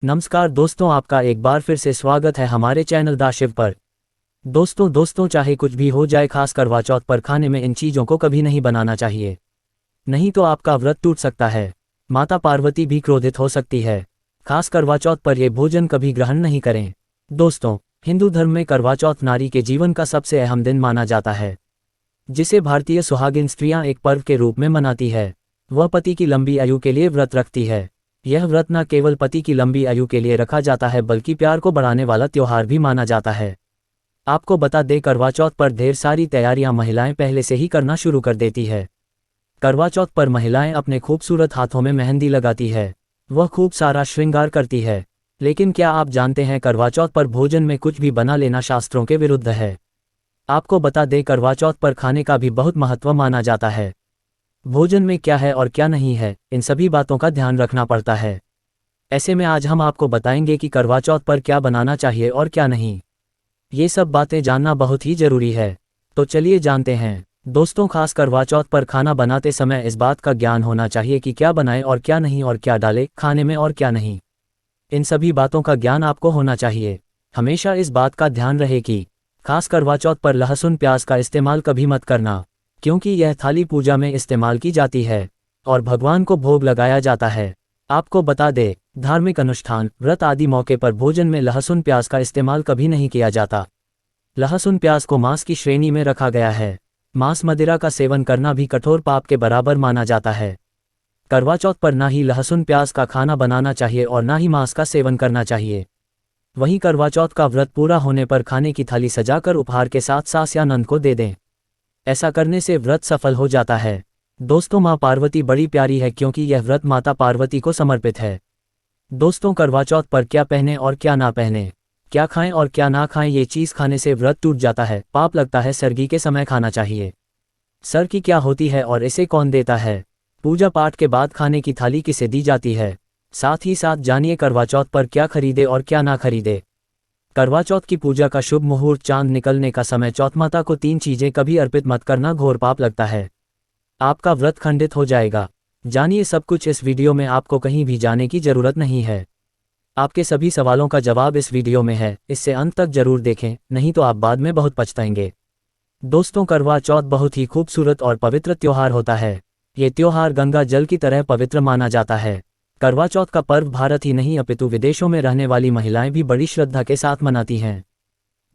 नमस्कार दोस्तों, आपका एक बार फिर से स्वागत है हमारे चैनल दा शिव पर। दोस्तों चाहे कुछ भी हो जाए, खास करवा चौथ पर खाने में इन चीज़ों को कभी नहीं बनाना चाहिए, नहीं तो आपका व्रत टूट सकता है। माता पार्वती भी क्रोधित हो सकती है। खास करवा चौथ पर यह भोजन कभी ग्रहण नहीं करें। दोस्तों, हिंदू धर्म में करवा चौथ नारी के जीवन का सबसे अहम दिन माना जाता है, जिसे भारतीय सुहागिन स्त्रियां एक पर्व के रूप में मनाती है। वह पति की लंबी आयु के लिए व्रत रखती है। यह व्रत न केवल पति की लंबी आयु के लिए रखा जाता है, बल्कि प्यार को बढ़ाने वाला त्योहार भी माना जाता है। आपको बता दें, करवा चौथ पर ढेर सारी तैयारियां महिलाएं पहले से ही करना शुरू कर देती है। करवा चौथ पर महिलाएं अपने खूबसूरत हाथों में मेहंदी लगाती है। वह खूब सारा श्रृंगार करती है। लेकिन क्या आप जानते हैं, करवा चौथ पर भोजन में कुछ भी बना लेना शास्त्रों के विरुद्ध है। आपको बता दें, करवा चौथ पर खाने का भी बहुत महत्व माना जाता है। भोजन में क्या है और क्या नहीं है, इन सभी बातों का ध्यान रखना पड़ता है। ऐसे में आज हम आपको बताएंगे कि करवा चौथ पर क्या बनाना चाहिए और क्या नहीं। ये सब बातें जानना बहुत ही जरूरी है, तो चलिए जानते हैं। दोस्तों, खास करवा चौथ पर खाना बनाते समय इस बात का ज्ञान होना चाहिए कि क्या बनाएं और क्या नहीं, और क्या डालें खाने में और क्या नहीं। इन सभी बातों का ज्ञान आपको होना चाहिए। हमेशा इस बात का ध्यान रहे कि खास करवा चौथ पर लहसुन प्याज का इस्तेमाल कभी मत करना, क्योंकि यह थाली पूजा में इस्तेमाल की जाती है और भगवान को भोग लगाया जाता है। आपको बता दें, धार्मिक अनुष्ठान, व्रत आदि मौके पर भोजन में लहसुन प्याज का इस्तेमाल कभी नहीं किया जाता। लहसुन प्याज को मांस की श्रेणी में रखा गया है। मांस मदिरा का सेवन करना भी कठोर पाप के बराबर माना जाता है। करवा चौथ पर ना ही लहसुन प्याज का खाना बनाना चाहिए और ना ही मांस का सेवन करना चाहिए। वहीं करवा चौथ का व्रत पूरा होने पर खाने की थाली सजाकर उपहार के साथ सास या नंद को दे दें। ऐसा करने से व्रत सफल हो जाता है। दोस्तों, माँ पार्वती बड़ी प्यारी है, क्योंकि यह व्रत माता पार्वती को समर्पित है। दोस्तों, करवा चौथ पर क्या पहने और क्या ना पहने, क्या खाएं और क्या ना खाएं, ये चीज़ खाने से व्रत टूट जाता है, पाप लगता है। सरगी के समय खाना चाहिए। सरगी क्या होती है और इसे कौन देता है? पूजा पाठ के बाद खाने की थाली किसे दी जाती है? साथ ही साथ जानिए करवा चौथ पर क्या खरीदे और क्या ना खरीदे। करवा चौथ की पूजा का शुभ मुहूर्त, चांद निकलने का समय। चौथ माता को 3 चीजें कभी अर्पित मत करना, घोर पाप लगता है। आपका व्रत खंडित हो जाएगा। जानिए सब कुछ इस वीडियो में, आपको कहीं भी जाने की जरूरत नहीं है। आपके सभी सवालों का जवाब इस वीडियो में है, इससे अंत तक जरूर देखें, नहीं तो आप बाद में बहुत पछताएंगे। दोस्तों, करवा चौथ बहुत ही खूबसूरत और पवित्र त्योहार होता है। ये त्योहार गंगा जल की तरह पवित्र माना जाता है। करवा चौथ का पर्व भारत ही नहीं अपितु विदेशों में रहने वाली महिलाएं भी बड़ी श्रद्धा के साथ मनाती हैं।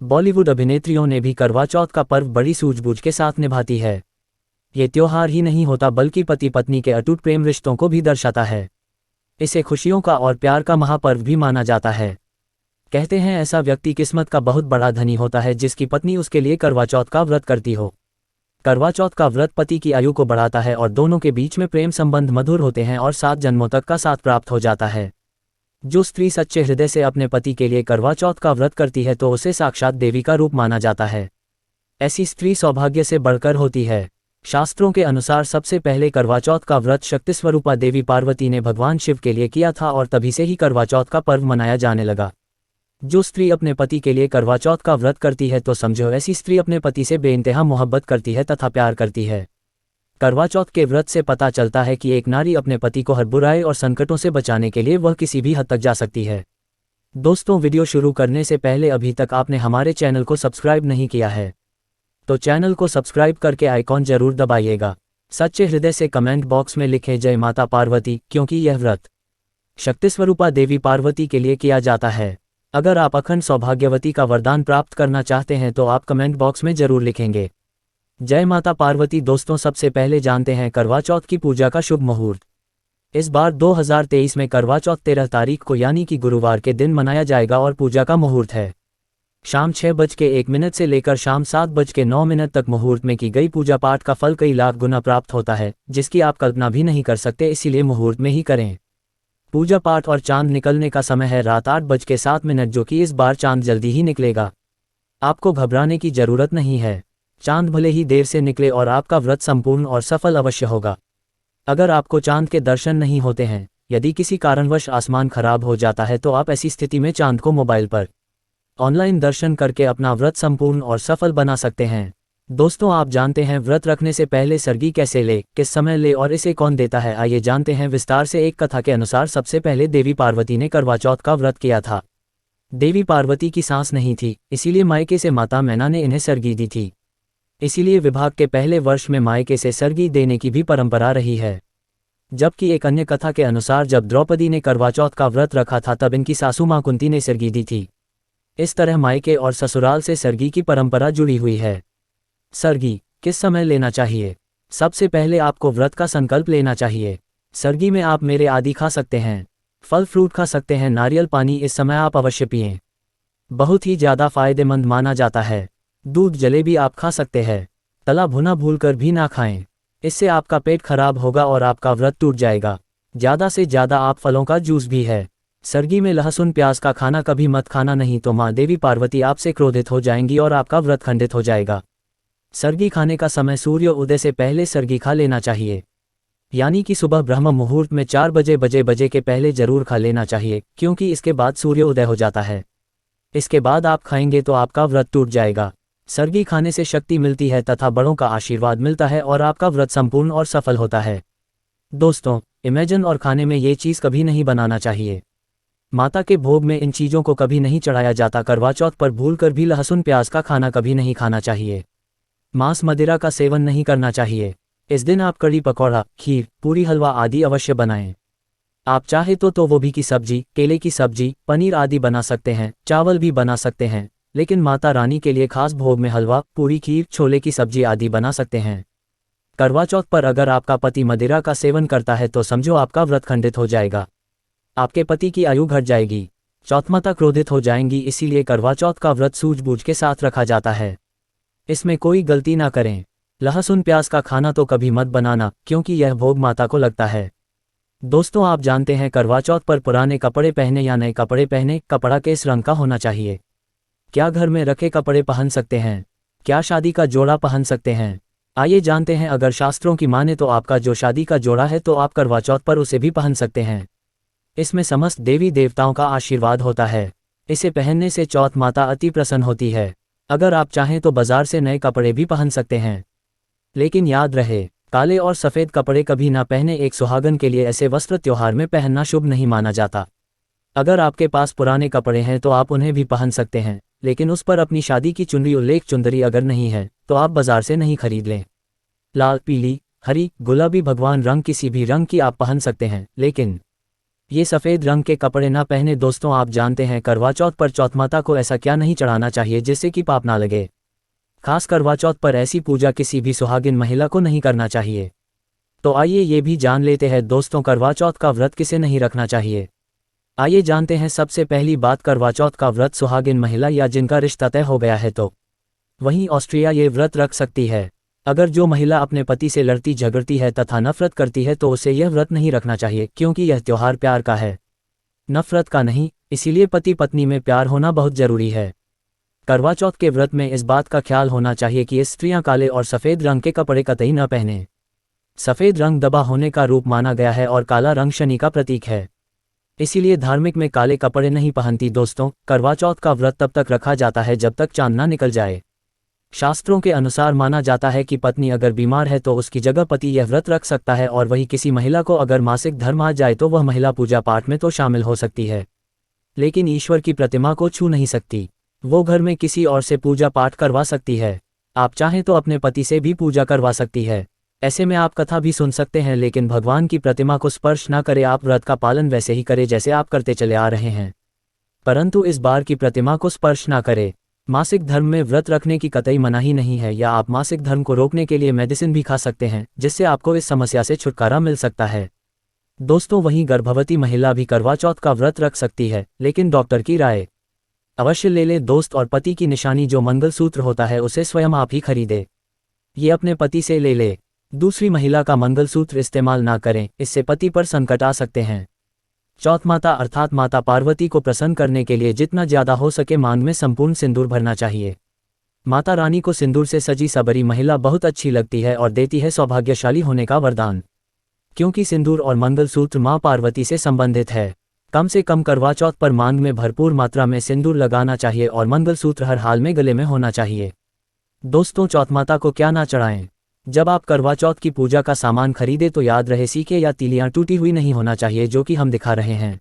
बॉलीवुड अभिनेत्रियों ने भी करवा चौथ का पर्व बड़ी सूझबूझ के साथ निभाती है। ये त्योहार ही नहीं होता, बल्कि पति पत्नी के अटूट प्रेम रिश्तों को भी दर्शाता है। इसे खुशियों का और प्यार का महापर्व भी माना जाता है। कहते हैं, ऐसा व्यक्ति किस्मत का बहुत बड़ा धनी होता है जिसकी पत्नी उसके लिए करवा चौथ का व्रत करती हो। करवा चौथ का व्रत पति की आयु को बढ़ाता है और दोनों के बीच में प्रेम संबंध मधुर होते हैं और 7 जन्मों तक का साथ प्राप्त हो जाता है। जो स्त्री सच्चे हृदय से अपने पति के लिए करवा चौथ का व्रत करती है, तो उसे साक्षात देवी का रूप माना जाता है। ऐसी स्त्री सौभाग्य से बढ़कर होती है। शास्त्रों के अनुसार सबसे पहले करवा चौथ का व्रत शक्ति स्वरूपा देवी पार्वती ने भगवान शिव के लिए किया था और तभी से ही करवा चौथ का पर्व मनाया जाने लगा। जो स्त्री अपने पति के लिए करवा चौथ का व्रत करती है, तो समझो ऐसी स्त्री अपने पति से बेइंतहा मोहब्बत करती है तथा प्यार करती है। करवा चौथ के व्रत से पता चलता है कि एक नारी अपने पति को हर बुराई और संकटों से बचाने के लिए वह किसी भी हद तक जा सकती है। दोस्तों, वीडियो शुरू करने से पहले अभी तक आपने हमारे चैनल को सब्सक्राइब नहीं किया है, तो चैनल को सब्सक्राइब करके आइकॉन जरूर दबाइएगा। सच्चे हृदय से कमेंट बॉक्स में लिखें जय माता पार्वती, क्योंकि यह व्रत शक्ति स्वरूपा देवी पार्वती के लिए किया जाता है। अगर आप अखंड सौभाग्यवती का वरदान प्राप्त करना चाहते हैं, तो आप कमेंट बॉक्स में जरूर लिखेंगे जय माता पार्वती। दोस्तों, सबसे पहले जानते हैं करवा चौथ की पूजा का शुभ मुहूर्त। इस बार 2023 में करवा चौथ 13 तारीख को यानी कि गुरुवार के दिन मनाया जाएगा और पूजा का मुहूर्त है शाम 6:01 से लेकर शाम 7:09 तक। मुहूर्त में की गई पूजा पाठ का फल कई लाख गुना प्राप्त होता है, जिसकी आप कल्पना भी नहीं कर सकते, इसीलिए मुहूर्त में ही करें। पूजा पाठ और चांद निकलने का समय है रात 8:07, जो कि इस बार चांद जल्दी ही निकलेगा। आपको घबराने की जरूरत नहीं है। चांद भले ही देर से निकले और आपका व्रत संपूर्ण और सफल अवश्य होगा। अगर आपको चांद के दर्शन नहीं होते हैं, यदि किसी कारणवश आसमान खराब हो जाता है, तो आप ऐसी स्थिति में चांद को मोबाइल पर ऑनलाइन दर्शन करके अपना व्रत संपूर्ण और सफल बना सकते हैं। दोस्तों आप जानते हैं व्रत रखने से पहले सरगी कैसे ले, किस समय ले और इसे कौन देता है, आइए जानते हैं विस्तार से। एक कथा के अनुसार सबसे पहले देवी पार्वती ने करवा चौथ का व्रत किया था। देवी पार्वती की सांस नहीं थी, इसीलिए मायके से माता मैना ने इन्हें सरगी दी थी। इसीलिए विवाह के पहले वर्ष में मायके से सरगी देने की भी परंपरा रही है। जबकि एक अन्य कथा के अनुसार जब द्रौपदी ने करवा चौथ का व्रत रखा था तब इनकी सासू मां कुंती ने सरगी दी थी। इस तरह मायके और ससुराल से सरगी की परंपरा जुड़ी हुई है। सरगी किस समय लेना चाहिए? सबसे पहले आपको व्रत का संकल्प लेना चाहिए। सरगी में आप मेरे आदि खा सकते हैं, फल फ्रूट खा सकते हैं, नारियल पानी इस समय आप अवश्य पिएं। बहुत ही ज़्यादा फायदेमंद माना जाता है। दूध जलेबी आप खा सकते हैं, तला भुना भूलकर भी ना खाएं, इससे आपका पेट खराब होगा और आपका व्रत टूट जाएगा। ज़्यादा से ज़्यादा आप फलों का जूस भी है। सरगी में लहसुन प्याज का खाना कभी मत खाना, नहीं तो माँ देवी पार्वती आपसे क्रोधित हो जाएंगी और आपका व्रत खंडित हो जाएगा। सरगी खाने का समय सूर्य उदय से पहले सरगी खा लेना चाहिए, यानी कि सुबह ब्रह्म मुहूर्त में 4 बजे के पहले जरूर खा लेना चाहिए, क्योंकि इसके बाद सूर्य उदय हो जाता है। इसके बाद आप खाएंगे तो आपका व्रत टूट जाएगा। सरगी खाने से शक्ति मिलती है तथा बड़ों का आशीर्वाद मिलता है और आपका व्रत संपूर्ण और सफल होता है। दोस्तों, इमेजिन और खाने में ये चीज़ कभी नहीं बनाना चाहिए। माता के भोग में इन चीज़ों को कभी नहीं चढ़ाया जाता। करवा चौथ पर भूलकर भी लहसुन प्याज का खाना कभी नहीं खाना चाहिए। मांस मदिरा का सेवन नहीं करना चाहिए। इस दिन आप कड़ी पकौड़ा, खीर, पूरी, हलवा आदि अवश्य बनाएं। आप चाहे तो वो भी की सब्जी, केले की सब्जी, पनीर आदि बना सकते हैं, चावल भी बना सकते हैं, लेकिन माता रानी के लिए खास भोग में हलवा, पूरी, खीर, छोले की सब्जी आदि बना सकते हैं। करवा चौथ पर अगर आपका पति मदिरा का सेवन करता है तो समझो आपका व्रत खंडित हो जाएगा। आपके पति की आयु घट जाएगी, चौथ माता क्रोधित हो जाएंगी। इसीलिए करवा चौथ का व्रत सूझबूझ के साथ रखा जाता है। इसमें कोई गलती ना करें। लहसुन प्याज का खाना तो कभी मत बनाना, क्योंकि यह भोग माता को लगता है। दोस्तों आप जानते हैं करवा चौथ पर पुराने कपड़े पहने या नए कपड़े पहने, कपड़ा किस रंग का होना चाहिए? क्या घर में रखे कपड़े पहन सकते हैं? क्या शादी का जोड़ा पहन सकते हैं? आइए जानते हैं। अगर शास्त्रों की माने तो आपका जो शादी का जोड़ा है तो आप करवा चौथ पर उसे भी पहन सकते हैं। इसमें समस्त देवी देवताओं का आशीर्वाद होता है। इसे पहनने से चौथ माता अति प्रसन्न होती है। अगर आप चाहें तो बाजार से नए कपड़े भी पहन सकते हैं, लेकिन याद रहे काले और सफ़ेद कपड़े कभी ना पहने। एक सुहागन के लिए ऐसे वस्त्र त्योहार में पहनना शुभ नहीं माना जाता। अगर आपके पास पुराने कपड़े हैं तो आप उन्हें भी पहन सकते हैं, लेकिन उस पर अपनी शादी की चुनरी उल्लेख चुंदरी अगर नहीं है तो आप बाजार से नहीं खरीद लें। लाल, पीली, हरी, गुलाबी, भगवान रंग किसी भी रंग की आप पहन सकते हैं, लेकिन ये सफ़ेद रंग के कपड़े ना पहने। दोस्तों आप जानते हैं करवा चौथ पर चौथ माता को ऐसा क्या नहीं चढ़ाना चाहिए जिससे कि पाप ना लगे। खास करवा चौथ पर ऐसी पूजा किसी भी सुहागिन महिला को नहीं करना चाहिए। तो आइए ये भी जान लेते हैं दोस्तों, करवा चौथ का व्रत किसे नहीं रखना चाहिए। आइए जानते हैं। सबसे पहली बात, करवा चौथ का व्रत सुहागिन महिला या जिनका रिश्ता तय हो गया है तो वहीं ऑस्ट्रिया ये व्रत रख सकती है। अगर जो महिला अपने पति से लड़ती झगड़ती है तथा नफरत करती है तो उसे यह व्रत नहीं रखना चाहिए, क्योंकि यह त्योहार प्यार का है, नफरत का नहीं। इसीलिए पति पत्नी में प्यार होना बहुत जरूरी है। करवा चौथ के व्रत में इस बात का ख्याल होना चाहिए कि स्त्रियां काले और सफ़ेद रंग के कपड़े कतई न पहने। सफ़ेद रंग दबा होने का रूप माना गया है और काला रंग शनि का प्रतीक है, इसीलिए धार्मिक में काले कपड़े नहीं पहनती। दोस्तों, करवा चौथ का व्रत तब तक रखा जाता है जब तक चांद ना निकल जाए। शास्त्रों के अनुसार माना जाता है कि पत्नी अगर बीमार है तो उसकी जगह पति यह व्रत रख सकता है, और वही किसी महिला को अगर मासिक धर्म आ जाए तो वह महिला पूजा पाठ में तो शामिल हो सकती है, लेकिन ईश्वर की प्रतिमा को छू नहीं सकती। वो घर में किसी और से पूजा पाठ करवा सकती है। आप चाहें तो अपने पति से भी पूजा करवा सकती है। ऐसे में आप कथा भी सुन सकते हैं, लेकिन भगवान की प्रतिमा को स्पर्श ना करें। आप व्रत का पालन वैसे ही करें जैसे आप करते चले आ रहे हैं, परंतु इस बार की प्रतिमा को स्पर्श ना करें। मासिक धर्म में व्रत रखने की कतई मनाही नहीं है, या आप मासिक धर्म को रोकने के लिए मेडिसिन भी खा सकते हैं, जिससे आपको इस समस्या से छुटकारा मिल सकता है। दोस्तों, वहीं गर्भवती महिला भी करवा चौथ का व्रत रख सकती है, लेकिन डॉक्टर की राय अवश्य ले ले दोस्त। और पति की निशानी जो मंगलसूत्र होता है उसे स्वयं आप ही खरीदे, ये अपने पति से ले ले। दूसरी महिला का मंगलसूत्र इस्तेमाल ना करें, इससे पति पर संकट आ सकते हैं। चौथ माता अर्थात माता पार्वती को प्रसन्न करने के लिए जितना ज्यादा हो सके मांग में संपूर्ण सिंदूर भरना चाहिए। माता रानी को सिंदूर से सजी सबरी महिला बहुत अच्छी लगती है और देती है सौभाग्यशाली होने का वरदान, क्योंकि सिंदूर और मंगलसूत्र मां पार्वती से संबंधित है। कम से कम करवा चौथ पर मांग में भरपूर मात्रा में सिंदूर लगाना चाहिए और मंगलसूत्र हर हाल में गले में होना चाहिए। दोस्तों, चौथ माता को क्या ना चढ़ाएं। जब आप करवा चौथ की पूजा का सामान खरीदे तो याद रहे सिक्के या तीलियां टूटी हुई नहीं होना चाहिए, जो कि हम दिखा रहे हैं।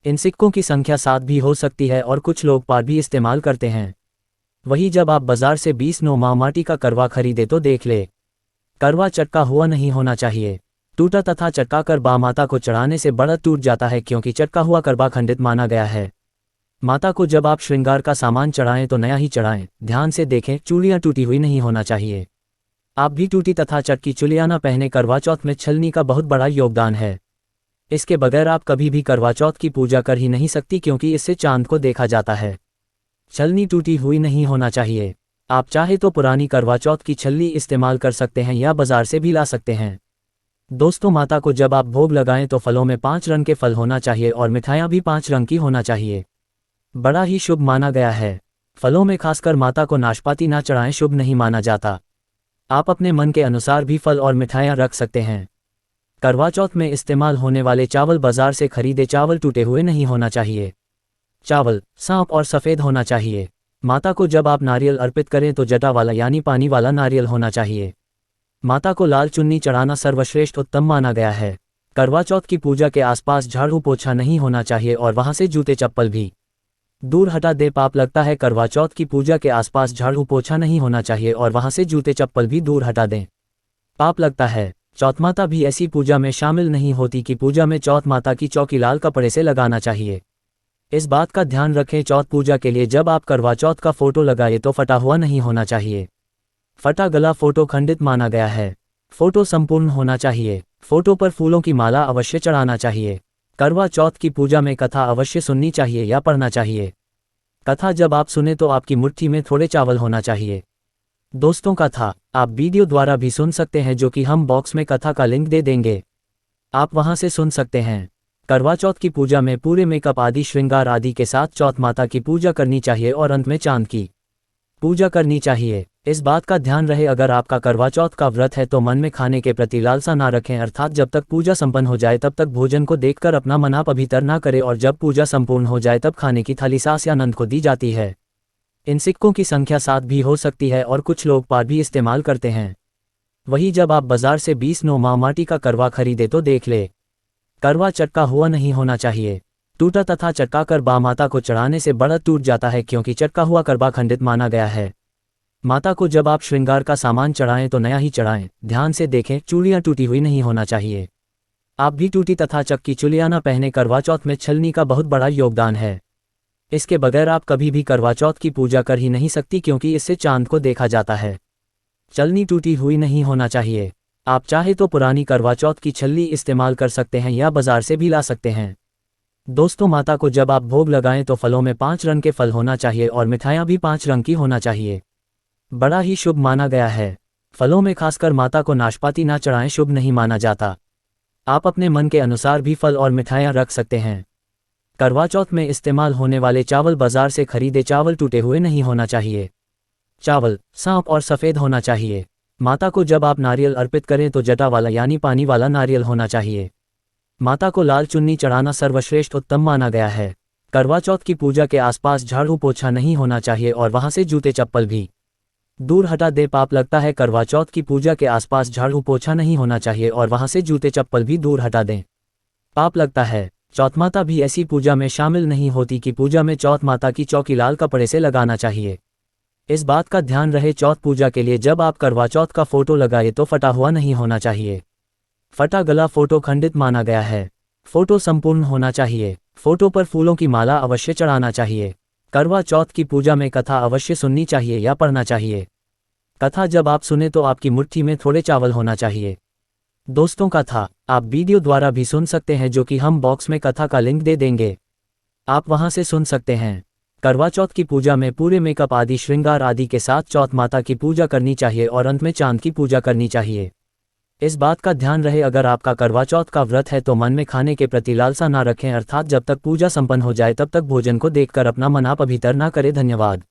इन सिक्कों की संख्या 7 भी हो सकती है और कुछ लोग पार भी इस्तेमाल करते हैं। वही जब आप बाजार से 20 नौ माटी का करवा खरीदे तो देख ले, करवा चटका हुआ नहीं होना चाहिए। टूटा तथा चटका कर माता को चढ़ाने से बड़ा टूट जाता है, क्योंकि चटका हुआ करवा खंडित माना गया है। माता को जब आप श्रृंगार का सामान चढ़ाएं तो नया ही चढ़ाएं। ध्यान से देखें, चूड़ियां टूटी हुई नहीं होना चाहिए। आप भी टूटी तथा चटकी चूड़ियां न पहने। करवा चौथ में छलनी का बहुत बड़ा योगदान है। इसके बगैर आप कभी भी करवा चौथ की पूजा कर ही नहीं सकती, क्योंकि इससे चांद को देखा जाता है। छलनी टूटी हुई नहीं होना चाहिए। आप चाहे तो पुरानी करवा चौथ की छलनी इस्तेमाल कर सकते हैं या बाजार से भी ला सकते हैं। दोस्तों, माता को जब आप भोग लगाएं तो फलों में 5 रंग के फल होना चाहिए और मिठाइयाँ भी 5 रंग की होना चाहिए। बड़ा ही शुभ माना गया है। फलों में खासकर माता को नाशपाती ना चढ़ाएं, शुभ नहीं माना जाता। आप अपने मन के अनुसार भी फल और मिठाइयाँ रख सकते हैं। करवा चौथ में इस्तेमाल होने वाले चावल बाजार से खरीदे चावल टूटे हुए नहीं होना चाहिए। चावल सांप और सफ़ेद होना चाहिए। माता को जब आप नारियल अर्पित करें तो जटा वाला यानी पानी वाला नारियल होना चाहिए। माता को लाल चुन्नी चढ़ाना सर्वश्रेष्ठ उत्तम माना गया है। करवा चौथ की पूजा के आसपास झाड़ू पोछा नहीं होना चाहिए और वहां से जूते चप्पल भी दूर हटा दे। पाप लगता है। करवा चौथ की पूजा के आसपास झाड़ू पोछा नहीं होना चाहिए और वहां से जूते चप्पल भी दूर हटा दें। पाप लगता है। चौथ माता भी ऐसी पूजा में शामिल नहीं होती कि पूजा में चौथ माता की चौकी लाल कपड़े से लगाना चाहिए। इस बात का ध्यान रखें। चौथ पूजा के लिए जब आप करवा चौथ का फोटो लगाए तो फटा हुआ नहीं होना चाहिए। फटा गला फोटो खंडित माना गया है। फोटो संपूर्ण होना चाहिए। फोटो पर फूलों की माला अवश्य चढ़ाना चाहिए। करवा चौथ की पूजा में कथा अवश्य सुननी चाहिए या पढ़ना चाहिए। कथा जब आप सुने तो आपकी मुट्ठी में थोड़े चावल होना चाहिए। दोस्तों, कथा आप वीडियो द्वारा भी सुन सकते हैं, जो कि हम बॉक्स में कथा का लिंक दे देंगे, आप वहां से सुन सकते हैं। करवा चौथ की पूजा में पूरे मेकअप आदि श्रृंगार आदि के साथ चौथ माता की पूजा करनी चाहिए और अंत में चांद की पूजा करनी चाहिए। इस बात का ध्यान रहे, अगर आपका करवा चौथ का व्रत है तो मन में खाने के प्रति लालसा ना रखें, अर्थात जब तक पूजा संपन्न हो जाए तब तक भोजन को देखकर अपना मन आप अभीतर ना करें और जब पूजा संपूर्ण हो जाए तब खाने की थाली सास या नंद को दी जाती है। इन सिक्कों की संख्या 7 भी हो सकती है और कुछ लोग पार भी इस्तेमाल करते हैं। वही जब आप बाजार से 20 नौ माटी का करवा खरीदे तो देख ले, करवा चटका हुआ नहीं होना चाहिए। टूटा तथा चटका कर माता को चढ़ाने से बड़ा टूट जाता है, क्योंकि चटका हुआ करवा खंडित माना गया है। माता को जब आप श्रृंगार का सामान चढ़ाएं तो नया ही चढ़ाएं। ध्यान से देखें, चूड़ियां टूटी हुई नहीं होना चाहिए। आप भी टूटी तथा चक्की चूड़ियां न पहने। करवा चौथ में छलनी का बहुत बड़ा योगदान है। इसके बगैर आप कभी भी करवा चौथ की पूजा कर ही नहीं सकती, क्योंकि इससे चांद को देखा जाता है। छलनी टूटी हुई नहीं होना चाहिए। आप चाहे तो पुरानी करवा चौथ की छलनी इस्तेमाल कर सकते हैं या बाजार से भी ला सकते हैं। दोस्तों, माता को जब आप भोग लगाएं तो फलों में 5 रंग के फल होना चाहिए और मिठाइयाँ भी 5 रंग की होना चाहिए। बड़ा ही शुभ माना गया है। फलों में खासकर माता को नाशपाती ना चढ़ाएं, शुभ नहीं माना जाता। आप अपने मन के अनुसार भी फल और मिठाइयाँ रख सकते हैं। करवा चौथ में इस्तेमाल होने वाले चावल बाजार से खरीदे चावल टूटे हुए नहीं होना चाहिए। चावल सांप और सफ़ेद होना चाहिए। माता को जब आप नारियल अर्पित करें तो जटा वाला यानी पानी वाला नारियल होना चाहिए। माता को लाल चुन्नी चढ़ाना सर्वश्रेष्ठ उत्तम माना गया है। करवा चौथ की पूजा के आसपास झाड़ू पोछा नहीं होना चाहिए और वहां से जूते चप्पल भी दूर हटा दे। पाप लगता है। करवा चौथ की पूजा के आसपास झाड़ू पोछा नहीं होना चाहिए और वहां से जूते चप्पल भी दूर हटा दें। पाप लगता है। चौथ माता भी ऐसी पूजा में शामिल नहीं होती कि पूजा में चौथ माता की चौकी लाल कपड़े से लगाना चाहिए। इस बात का ध्यान रहे, चौथ पूजा के लिए जब आप करवा चौथ का फोटो लगाए तो फटा हुआ नहीं होना चाहिए। फटा गला फोटो खंडित माना गया है। फोटो संपूर्ण होना चाहिए। फोटो पर फूलों की माला अवश्य चढ़ाना चाहिए। करवा चौथ की पूजा में कथा अवश्य सुननी चाहिए या पढ़ना चाहिए। कथा जब आप सुने तो आपकी मुट्ठी में थोड़े चावल होना चाहिए। दोस्तों, कथा आप वीडियो द्वारा भी सुन सकते हैं, जो कि हम बॉक्स में कथा का लिंक दे देंगे, आप वहां से सुन सकते हैं। करवा चौथ की पूजा में पूरे मेकअप आदि श्रृंगार आदि के साथ चौथ माता की पूजा करनी चाहिए और अंत में चांद की पूजा करनी चाहिए। इस बात का ध्यान रहे, अगर आपका करवा चौथ का व्रत है तो मन में खाने के प्रति लालसा ना रखें, अर्थात जब तक पूजा संपन्न हो जाए तब तक भोजन को देखकर अपना मन आप अभीतर ना करें। धन्यवाद।